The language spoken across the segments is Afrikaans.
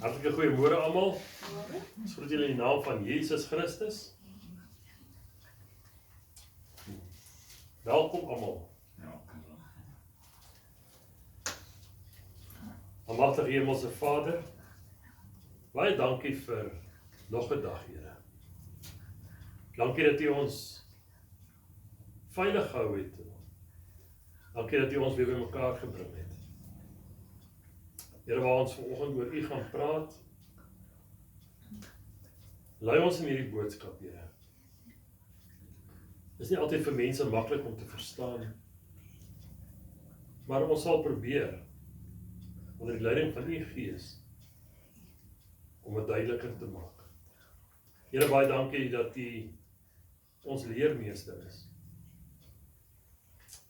Hartlike goeiemôre almal. Ons groet julle in die naam van Jesus Christus. Welkom almal. Almagtige Hemelse Vader, baie dankie vir nog 'n dag, Here. Dankie dat U ons veilig gehou het. Dankie dat U ons weer bymekaar gebring het. Here, waar ons vanoggend oor U gaan praat, lei ons in hierdie boodskap, Here. Dit is nie altyd vir mense maklik om te verstaan, maar ons sal probeer, onder die leiding van U Gees, om dit duideliker te maak. Here, baie dankie dat U ons leermeester is.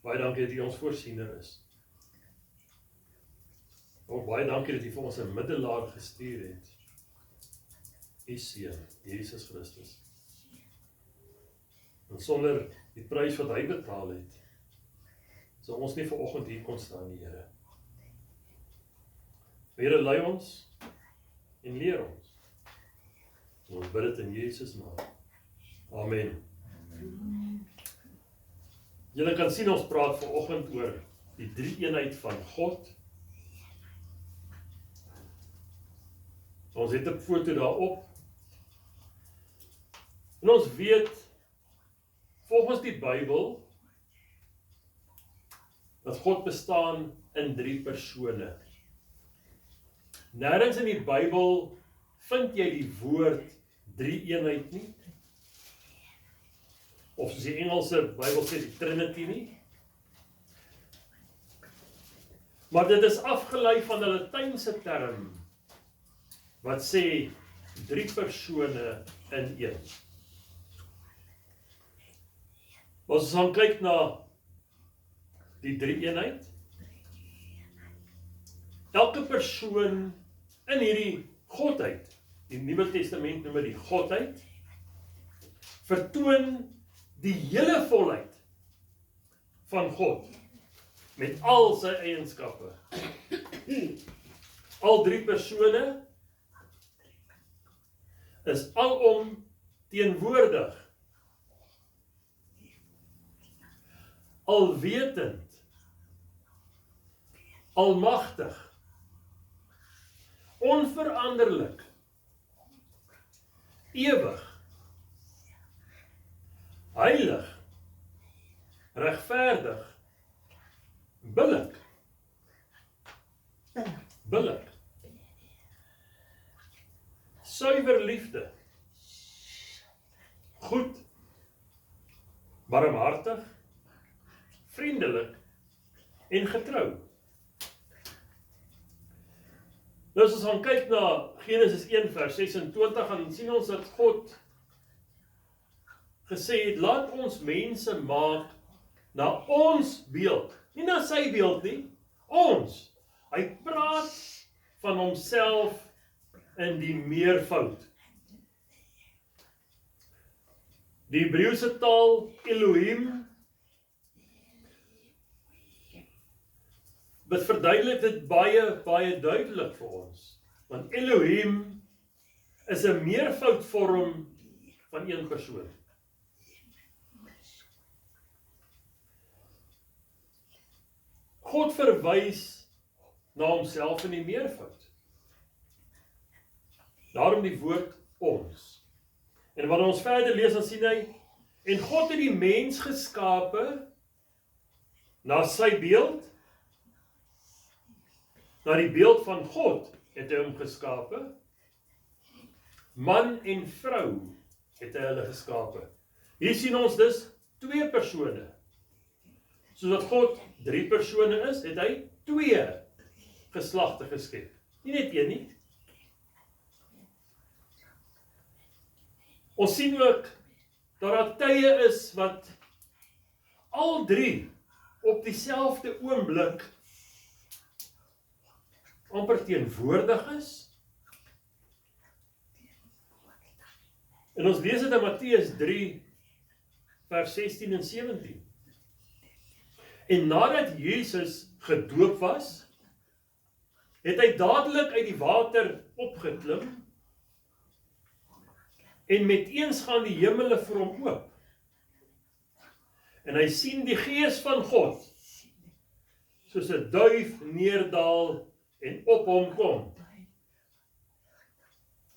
Baie dankie dat U ons voorsiener is. Ook baie dankie dat U vir ons 'n middelaar gestuur het. U Seun, Jesus Christus. En sonder die prys wat hy betaal het, sou ons nie vanoggend hier kon staan, die Here. Here, lei ons en leer ons. Ons bid dit in Jesus naam. Amen. Julle kan sien ons praat vanoggend oor die drie-eenheid van God. Ons het 'n foto daarop. En ons weet, volgens die Bybel, dat God bestaan in 3 persone. Nêrens in die Bybel vind jy die woord drie-eenheid nie. Of soos die Engelse Bybel sê, die Trinity nie. Maar dit is afgelei van 'n Latynse term, wat sê 3 persone in 1. As ons gaan kyk na die drie-eenheid, elke persoon in hierdie Godheid, die Nuwe Testament noem dit die Godheid, vertoon die hele volheid van God, met al sy eienskappe. Al 3 persone is alom teenwoordig, alwetend, almagtig, onveranderlik, ewig, heilig, regverdig, billik, suiwer liefde, goed, barmhartig, vriendelik en getrou. Nou as ons gaan kyk na Genesis 1 vers 26, dan sien ons dat God gesê het, laat ons mense maak na ons beeld, nie na sy beeld nie, ons. Hy praat van homself in die meervoud. Die Hebreëse taal Elohim, dit verduidelik dit baie duidelik vir ons. Want Elohim is 'n meervoudvorm van een persoon. God verwys na homself in die meervoud. Daarom die woord ons. En wanneer ons verder lees, dan sien hy, en God het die mens geskape na sy beeld, na die beeld van God het hy hom geskape, man en vrou het hy hulle geskape. Hier sien ons dus 2 persone. Soos dat God 3 persone is, het hy 2 geslagte geskep. Nie net een nie. Ons sien ook dat daar tye is wat al 3 op dieselfde oomblik amper teenwoordig is. En ons lees dit in Matteus 3 vers 16 en 17. En nadat Jesus gedoop was, het hy dadelik uit die water opgeklim, en met eens gaan die hemele vir hom oop. En hy sien die Gees van God, soos 'n duif neerdal en op hom kom.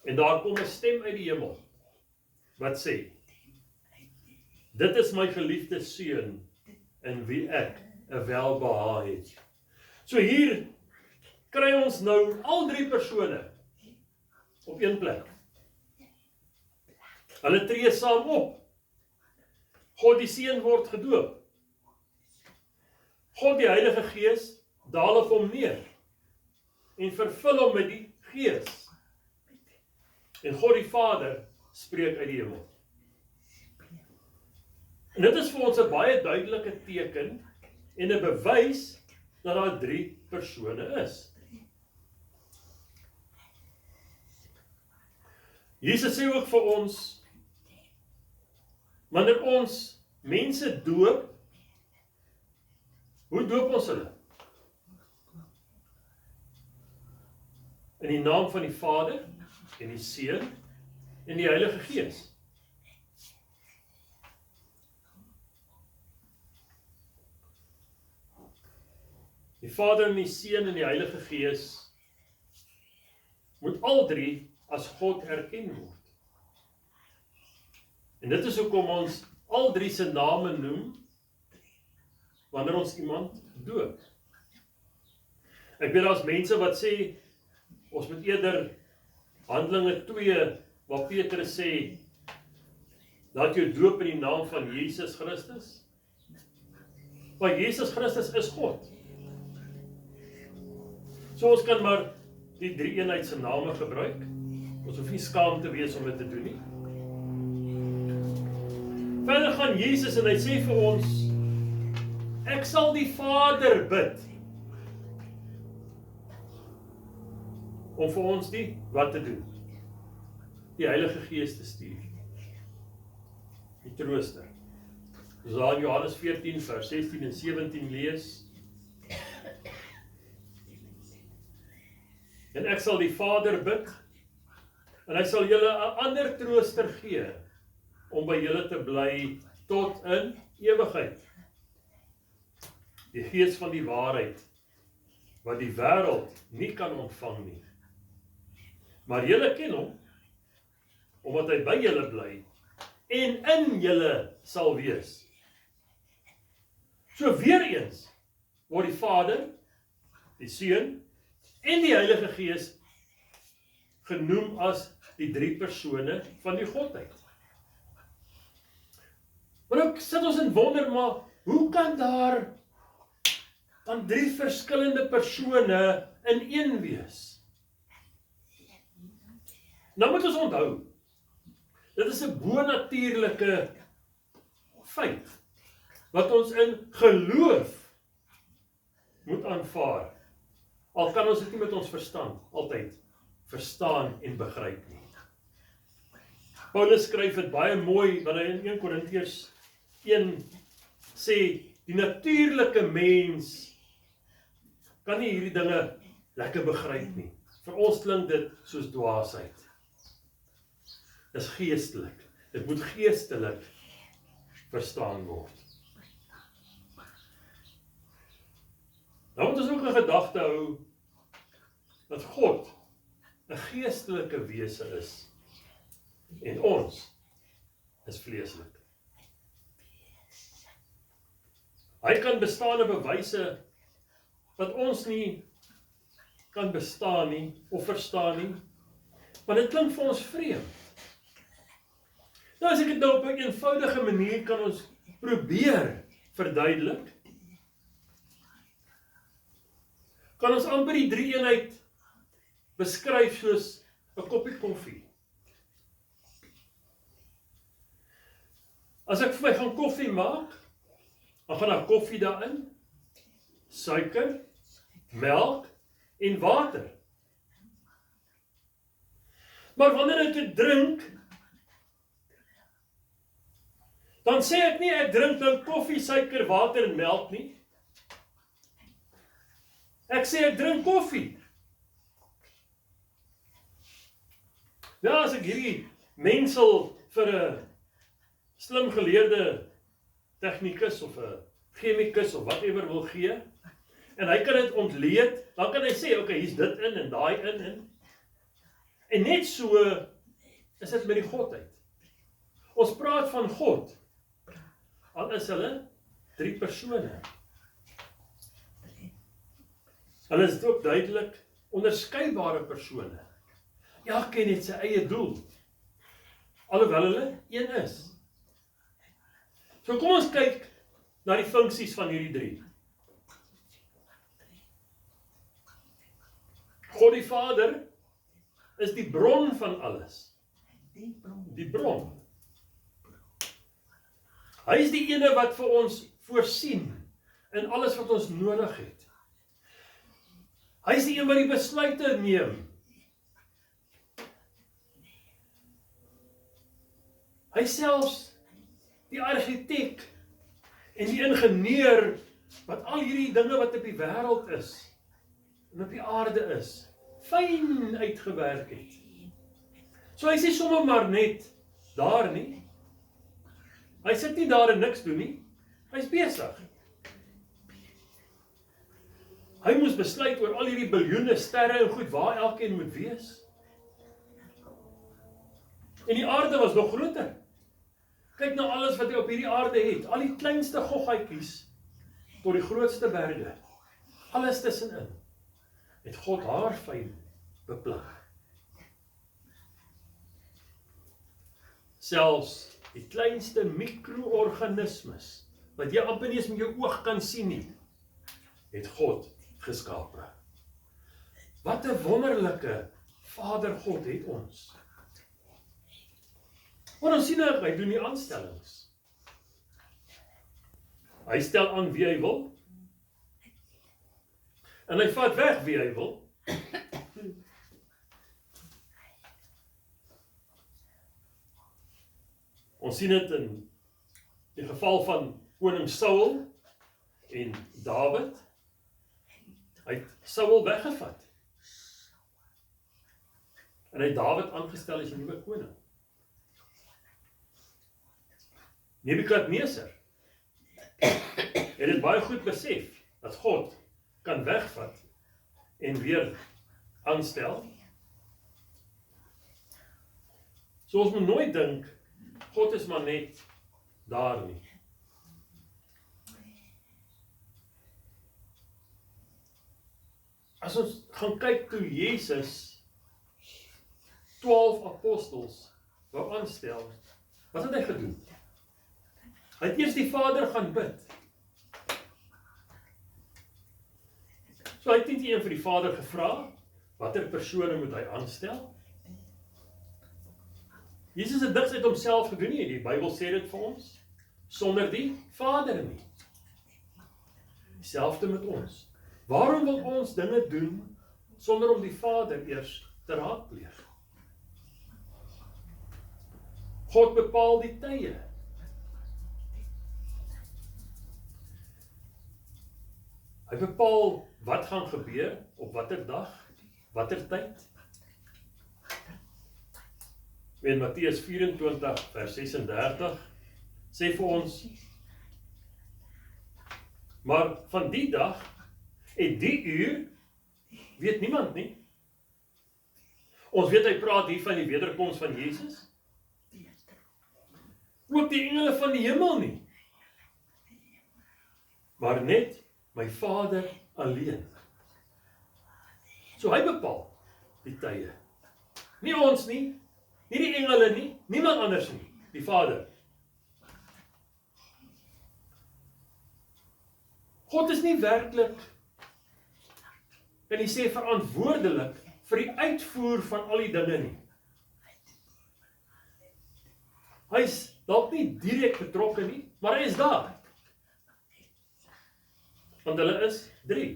En daar kom 'n stem uit die hemel, wat sê, dit is my geliefde seun, in wie ek 'n welbehae het. So hier kry ons nou al drie persone op een plek. Hulle tree saam op. God die Seun word gedoop. God die Heilige Gees daal op hom neer en vervul hom met die Gees. En God die Vader spreek uit die hemel. En dit is vir ons 'n baie duidelike teken en 'n bewys dat daar drie persone is. Jesus sê ook vir ons, wanneer ons mense doop, hoe doop ons hulle? In die naam van die Vader, en die Seun, en die Heilige Gees. Die Vader en die Seun en die Heilige Gees moet al drie as God erken word. En dit is hoekom ons al drie se name noem wanneer ons iemand doop. Ek weet daar's mense wat sê ons moet eerder Handelinge 2 waar Petrus sê laat jou doop in die naam van Jesus Christus. Maar Jesus Christus is God. So ons kan maar die drie eenheid se name gebruik. Ons hoef nie skaam te wees om dit te doen nie. Verder gaan Jesus en hy sê vir ons, ek sal die Vader bid om vir ons wat te doen? Die Heilige Gees te stuur. Die Trooster. As daar in Johannes 14 vers 16 en 17 lees, en ek sal die Vader bid, en hy sal julle 'n ander trooster gee, om by julle te bly tot in ewigheid. Die Gees van die waarheid, wat die wêreld nie kan ontvang nie. Maar julle ken hom, omdat hy by julle bly, en in julle sal wees. So weer eens, word die Vader, die Seun, en die Heilige Gees genoem as die drie persone van die Godheid. Maar ook sit ons en wonder, maar hoe kan daar dan drie verskillende persone in een wees? Nou moet ons onthou, dit is 'n bonatuurlike feit, wat ons in geloof moet aanvaar. Al kan ons dit nie met ons verstand altyd verstaan en begryp nie. Paulus skryf dit baie mooi wanneer hy in 1 Korintiërs 1 sê, die natuurlike mens kan nie hierdie dinge lekker begryp nie. Vir ons klink dit soos dwaasheid. Dit is geestelik. Dit moet geestelik verstaan word. Nou moet ons ook 'n gedagte hou dat God 'n geestelike wese is en ons is vleeslik. Hy kan bestaande bewyse wat ons nie kan bestaan nie of verstaan nie, maar dit klink vir ons vreemd. Nou as ek dit nou op 'n eenvoudige manier kan ons probeer verduidelik, kan ons amper die drie eenheid beskryf soos 'n koppie koffie. As ek vir my gaan koffie maak, dan gaan daar koffie daarin, suiker, melk en water. Maar wanneer ek dit drink, dan sê ek nie ek drink nou koffie, suiker, water en melk nie. Ek sê ek drink koffie. Ja, as ek hierdie mengsel vir 'n slim geleerde tegnikus of 'n chemikus of whatever wil gee, en hy kan dit ontleed, dan kan hy sê, okay, hier's dit in en daai in. En net so is dit met die Godheid. Ons praat van God, al is hulle 3 persone. Hulle is ook duidelik onderskeidbare persone. Elkeen het sy eie doel, alhoewel hulle een is. So kom ons kyk na die funksies van hierdie 3. God die Vader is die bron van alles. Die bron. Hy is die ene wat vir ons voorsien in alles wat ons nodig het. Hy is die een wat die besluite neem. Hy selfs die argitek en die ingenieur wat al hierdie dinge wat op die wêreld is en op die aarde is, fyn uitgewerk het. So hy is nie sommer maar net daar nie. Hy sit nie daar en niks doen nie. Hy is besig. Hy moes besluit oor al hierdie biljoene sterre en goed waar elkeen moet wees. En die aarde was nog groter. Kyk na alles wat hy op hierdie aarde het. Al die kleinste goggaatjies tot die grootste berge. Alles tussenin. Het God haarfyn beplan. Selfs die kleinste mikroorganismes wat jy amper nie eens met jou oog kan sien nie, het God geskape. Wat 'n wonderlike Vader God het ons. Want ons sien hy doen die aanstellings. Hy stel aan wie hy wil. En hy vat weg wie hy wil. Ons sien dit in die geval van koning Saul en Dawid. Hy het Saul weggevat. En hy het Dawid aangestel as 'n nuwe koning. Nebukadneser het dit baie goed besef dat God kan wegvat en weer aanstel. So ons moet nooit dink God is maar net daar nie. As ons gaan kyk toe Jesus 12 apostels wou aanstel, wat het hy gedoen? Hy het eers die Vader gaan bid. So hy het nie een vir die Vader gevra, watter persone moet hy aanstel? Jesus het niks uit homself gedoen nie, die Bybel sê dit vir ons, sonder die Vader nie. Dieselfde met ons. Waarom wil ons dinge doen, sonder om die Vader eers te raadpleeg? God bepaal die tye. Hy bepaal wat gaan gebeur, op watter dag, watter tyd. In Matteus 24 vers 36 sê vir ons, maar van die dag en die uur weet niemand nie. Ons weet hy praat hier van die wederkoms van Jesus. Ook die engele van die hemel nie. Maar net my Vader alleen. So hy bepaal die tye. Nie ons nie, nie die engele nie, niemand anders nie, die Vader. God is nie werklik, en hy sê verantwoordelik vir die uitvoer van al die dinge nie. Hy is dalk nie direk betrokke nie, maar hy is daar. Want hulle is 3.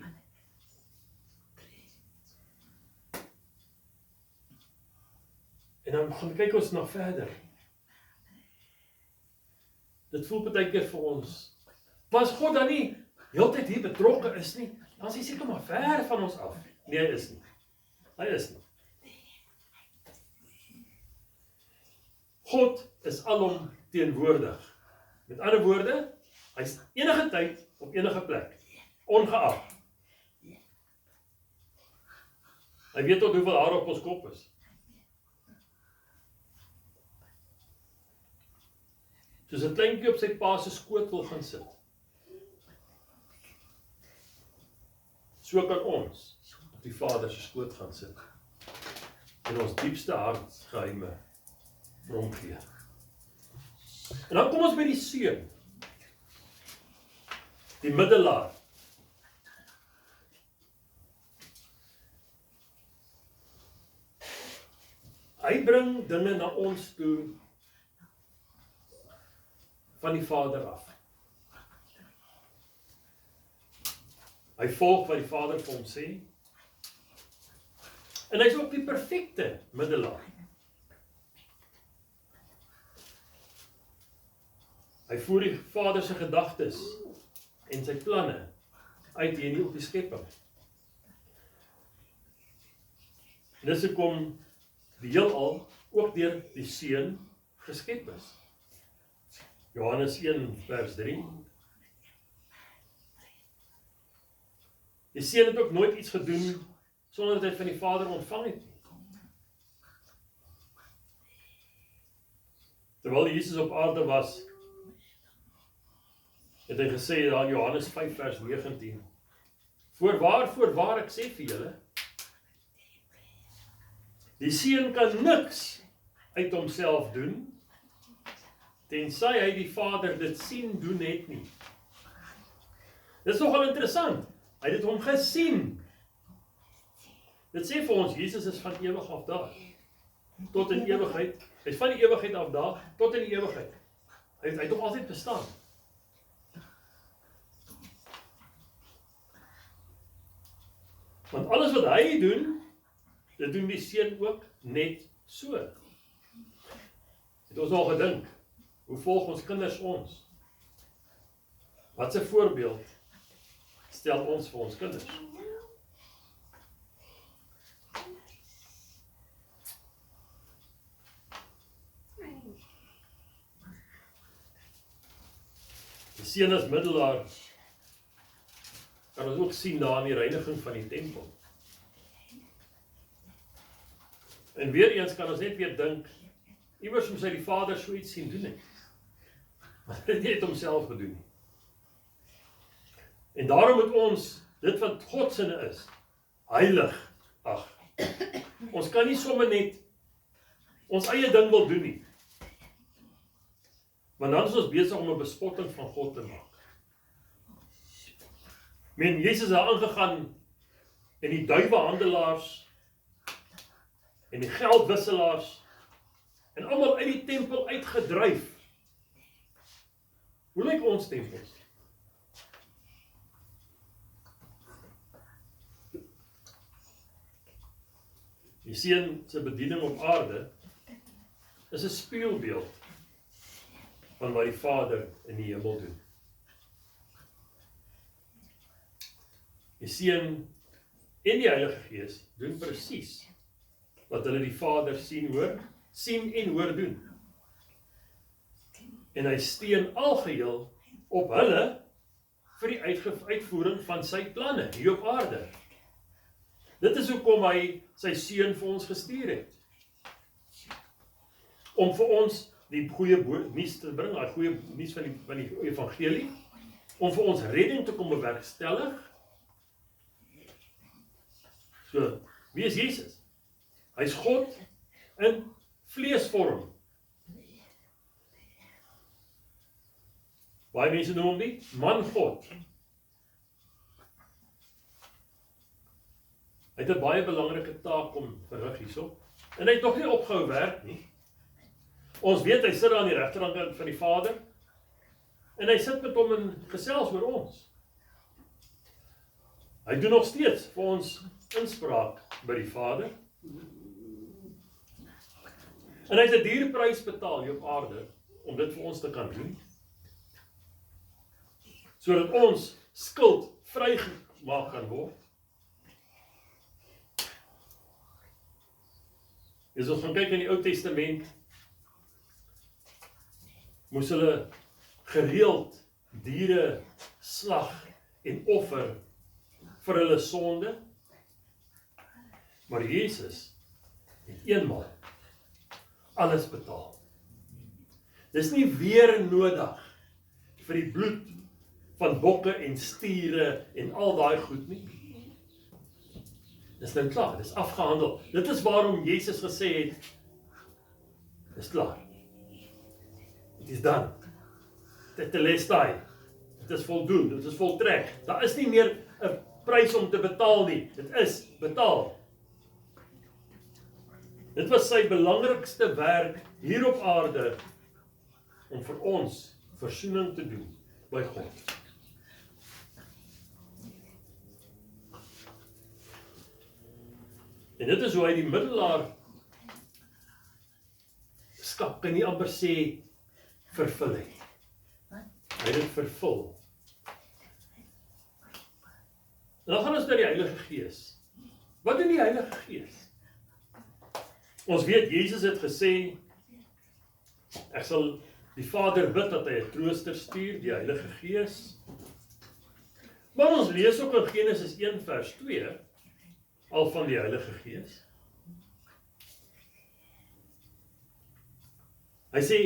En dan gaan kyk ons nog verder. Dit voel baie keer vir ons, was God dan nie heeltyd hier betrokke is nie, dan is hy seker maar ver van ons af. Nee, hy is nie. Hy is nie. God is alom teenwoordig. Met ander woorde, hy is enige tyd op enige plek, ongeag. Hy weet tot hoeveel haar op ons kop is. Soos 'n kleintjie op sy pa se skoot wil gaan sit. So kan ons op die Vader se skoot gaan sit. En ons diepste hartsgeheime vir hom gee. En dan kom ons by die seun. Die middelaar. Hy bring dinge na ons toe van die Vader af. Hy volg wat die Vader vir hom sê. En hy is ook die perfekte middelaar. Hy voer die Vader se gedagtes en sy planne uit hier op die skepping. En dis hoekom die heelal ook deur die Seun geskep is. Johannes 1 vers 3. Die Seun het ook nooit iets gedoen sonder dat hy van die Vader ontvang het nie. Terwyl Jesus op aarde was, het hy gesê daar in Johannes 5 vers 19, Voorwaar, ek sê vir julle, die Seun kan niks uit homself doen, tensy hy die Vader dit sien doen het nie. Dit is nogal interessant, hy het dit hom gesien. Dit sê vir ons, Jesus is van ewig af daar, tot in ewigheid. Hy is van die ewigheid af daar, tot in die ewigheid. Hy het nog altyd bestaan. Want alles wat hy doen, dit doen die Seun ook net so. Het ons al gedink, hoe volg ons kinders ons? Wat 'n voorbeeld stel ons vir ons kinders? Die Seun as middelaar kan ons ook sien daar in die reiniging van die tempel. En weer eens kan ons net weer dink, iewers moes hy die Vader so iets sien doen het. Maar hy het homself gedoen. En daarom moet ons, dit wat God se is, heilig ag. Ons kan nie sommer net ons eie ding wil doen nie. Want dan is ons besig om 'n bespotting van God te maak. Men Jesus het aangegaan en die duiwehandelaars en die geldwisselaars en almal uit die tempel uitgedryf. Hoe lyk ons tempels? Die Seun se bediening op aarde is 'n spieelbeeld van wat die Vader in die hemel doen. Die Seun en die Heilige Gees doen presies wat hulle die Vader sien en hoor doen. En hy steun algeheel op hulle vir die uitvoering van sy planne hier op aarde. Dit is hoekom hy sy Seun vir ons gestuur het. Om vir ons die goeie nuus te bring, die goeie nuus van die evangelie, om vir ons redding te kom bewerkstellig. So, wie is Jesus? Hy is God in vleesvorm. Baie mense noem hom nie man God. Hy het 'n baie belangrike taak om verrig hierso. En hy het nog nie opgehou werk nie. Ons weet hy sit daar aan die regterkant van die Vader en hy sit met hom in gesels oor ons. Hy doen nog steeds vir ons inspraak by die Vader. En hy het 'n duur prys betaal hier op aarde om dit vir ons te kan doen. Sodat ons skuld vrygemaak kan word. As ons gaan kyk in die Ou Testament, moes hulle gereeld diere slag en offer vir hulle sonde. Maar Jesus het eenmaal alles betaal. Dis nie weer nodig vir die bloed van bokke en stiere en al daai goed nie. Dis nou klaar, dis afgehandel. Dit is waarom Jesus gesê het, dis klaar. It is done. Tetelestai. Dit is voldoen, dit is voltrek. Daar is nie meer 'n prys om te betaal nie. Dit is betaal. Dit was sy belangrikste werk hier op aarde om vir ons versoening te doen by God. En dit is hoe hy die middelaar skap, kan nie amper sê vervul het. Hy het dit vervul. En dan gaan ons na die Heilige Gees. Wat doen die Heilige Gees? Ons weet, Jesus het gesê, ek sal die Vader bid dat hy 'n trooster stuur, die Heilige Gees. Maar ons lees ook in Genesis 1 vers 2 al van die Heilige Gees. Hy sê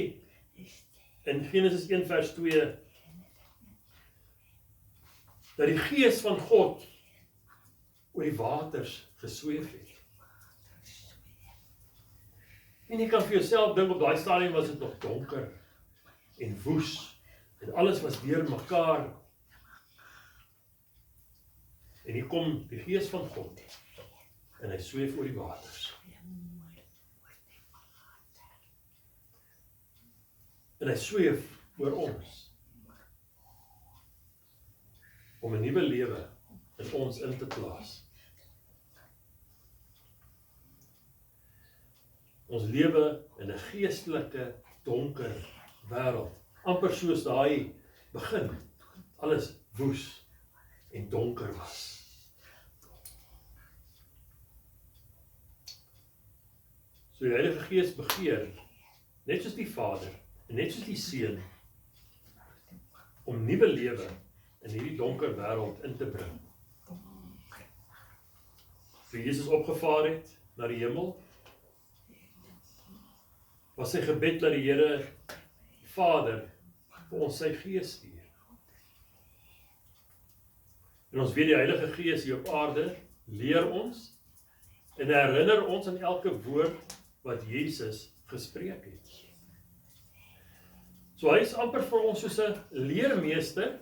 in Genesis 1 vers 2 dat die Gees van God oor die waters gesweef het. En jy kan vir jouself dink, op daai stadium was dit nog donker en woes en alles was deur mekaar. En hier kom die Gees van God en hy sweef oor die waters. En hy sweef oor ons om 'n nuwe lewe in ons in te plaas. Ons lewe in 'n geestelike donker wêreld, amper soos daai begin, alles woes en donker was. So die Heilige Gees begeer, net soos die Vader, en net soos die Seun, om nuwe lewe in hierdie donker wêreld in te bring. Toe Jesus opgevaar het na die hemel, was sy gebed dat die Here Vader vir ons sy Gees stuur. En ons weet die Heilige Gees hier op aarde leer ons en herinner ons aan elke woord wat Jesus gespreek het. So hy is amper vir ons soos 'n leermeester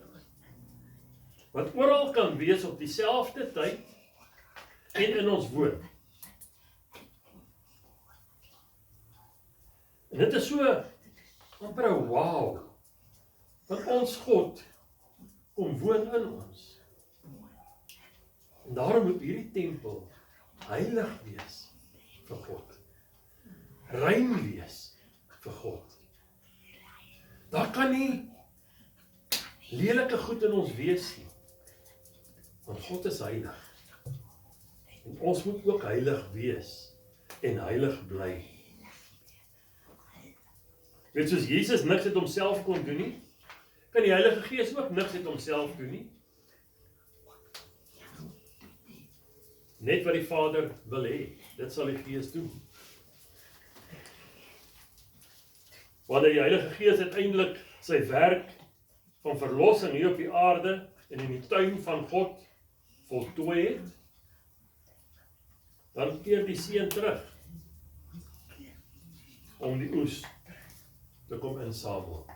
wat oral kan wees op dieselfde tyd en in ons woon. En dit is so amper 'n wow, want ons God kom woon in ons. En daarom moet hierdie tempel heilig wees vir God. Rein wees vir God. Daar kan nie lelike goed in ons wees nie. Want God is heilig. En ons moet ook heilig wees en heilig bly. Weet soos Jesus niks uit homself kon doen nie, kan die Heilige Gees ook niks uit homself doen nie. Net wat die Vader wil hê, dit sal die Gees doen. Wanneer die Heilige Gees uiteindelik sy werk van verlossing hier op die aarde en in die tuin van God voltooi het, dan keer die Seun terug om die oes te kom insamel.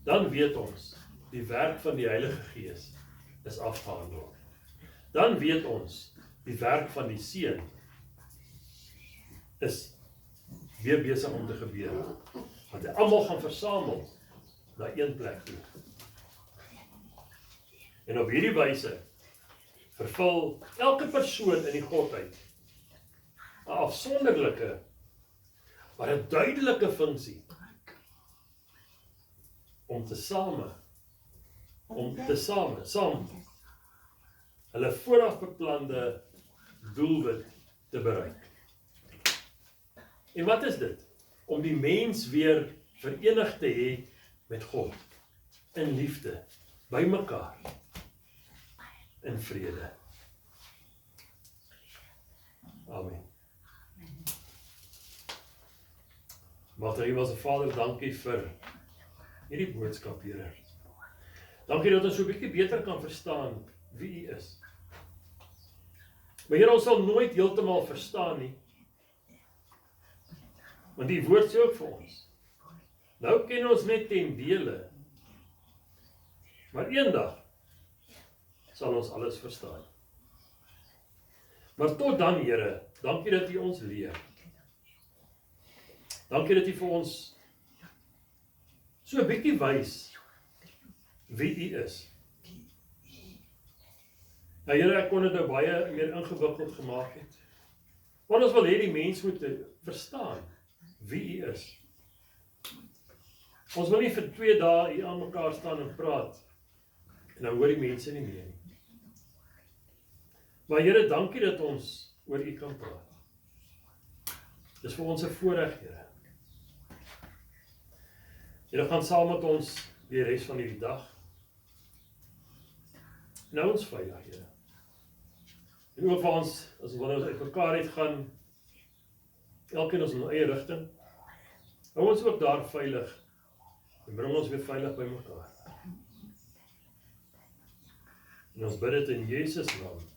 Dan weet ons, die werk van die Heilige Gees is afgehandel. Dan weet ons, die werk van die Seun is weer besig om te gebeur. Want hy almal gaan versamel na een plek toe. En op hierdie wyse vervul elke persoon in die Godheid 'n afsonderlike, maar 'n duidelike funksie om saam hulle vooraf beplande doelwit te bereik. En wat is dit? om die mens weer verenig te hê met God, in liefde, by mekaar, in vrede. Amen. Mag die Hemelse Vader, dankie vir hierdie boodskap, Here. Dankie dat ons so 'n bietjie beter kan verstaan wie U is. Maar Here, ons sal nooit heeltemal verstaan nie, want die woord sê ook vir ons. Nou ken ons net ten dele, maar eendag sal ons alles verstaan. Maar tot dan, Here, dankie dat U ons leer. Dankie dat U vir ons so 'n bietjie wys wie U is. Nou Here, ek kon dit nou baie meer ingewikkeld gemaak het. Want ons wil hê die mens moet verstaan wie U is. Ons wil nie vir 2 dae hier aan mekaar staan en praat, en dan hoor die mense nie meer nie. Maar Here, dankie dat ons oor U kan praat. Dis vir ons 'n voorreg, Here. Here, gaan saam met ons die res van die dag. Nou ons veilig, Here. En ook vir ons, as wanneer ons uit mekaar uitgaan, elkeen ons in ons eie rigting, hou ons ook daar veilig, en bring ons weer veilig by mekaar. En ons bid dit in Jesus naam.